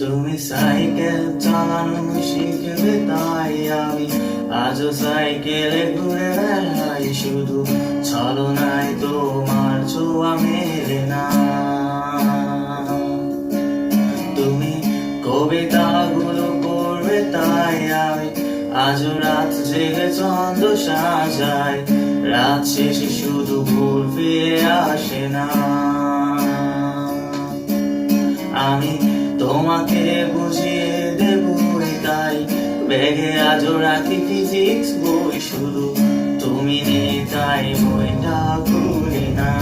তুমি সাইকেল চালানো শিখবে তাই আমি আজও সাইকেলে ঘুরে বেড়াই, শুধু ছলনায় তোমার ছোঁয়া মেলে না। তুমি কবিতাগুলো পড়বে তাই আমি আজও রাত জেগে ছন্দ সাজাই, রাত শেষে শুধু ভুল ফিরে আসে না। আমি তোমাকে বুঝিয়ে দেবো তাই ব্যাগে আজও রাখি ফিজিক্স বই, শুধু তুমি নেই তাই বইটা খুলি না।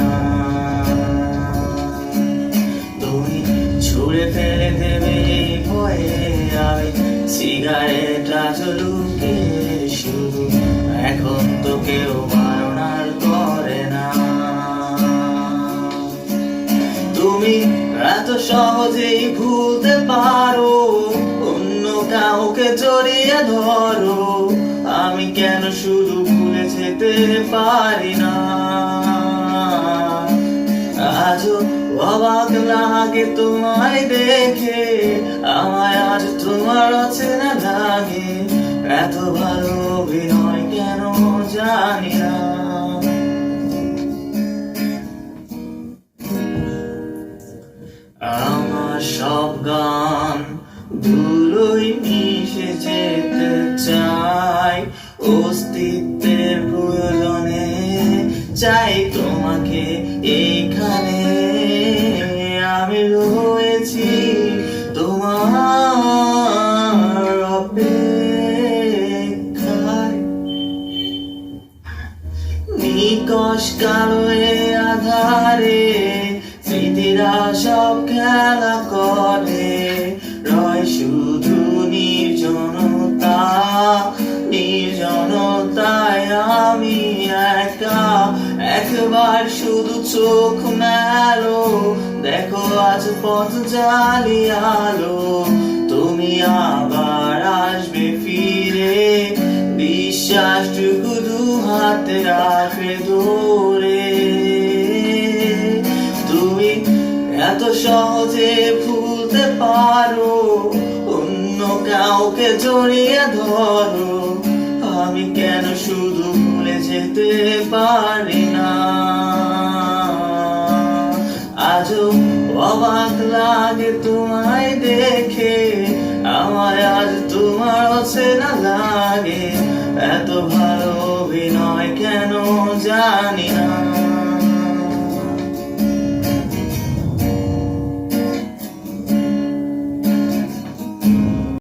তুমি ছুঁড়ে ফেলে দেবে এই ভয়ে আমি সিগারেট আজ লুকিয়ে, শুধু এখন তো কেউ বারণার করে না। তুমি এত সহজেই ভুলতে পারো, অন্য কাউকে জড়িয়ে ধরো, আমি কেন শুধু ভুলে যেতে পারি না। আজও অবাক লাগে তোমায় দেখে, আমায় আজ তোমার অচেনা লাগে, এত ভালো অভিনয় কেন জানি না। আমার সব গান ধুলোয় মিশে যেতে চাই, অস্তিত্বের প্রয়োজনে চাই তোমাকে এইখানে। আমি রয়েছি তোমার অপেক্ষায়, নিকশ কালো আধারে স্মৃতিরা সব খেলা করে, রয় শুধু নির্জনতা, নির্জনতায় আমি একা। একবার শুধু চোখ মেলো, দেখো আজ পথ জ্বালিয়ালো, তুমি আবার আসবে ফিরে, বিশ্বাসটুকু দু হাতে রাখবে ধরে। তুমি এত সহজে ভুলতে পারো, অন্য কাউকে জড়িয়ে ধরো, আমি কেন শুধু ভুলে যেতে পারি না। আজও অবাক লাগে তোমায় দেখে, আমার আজ তোমার অচেনা লাগে, এত ভালো অভিনয় কেন জানি না।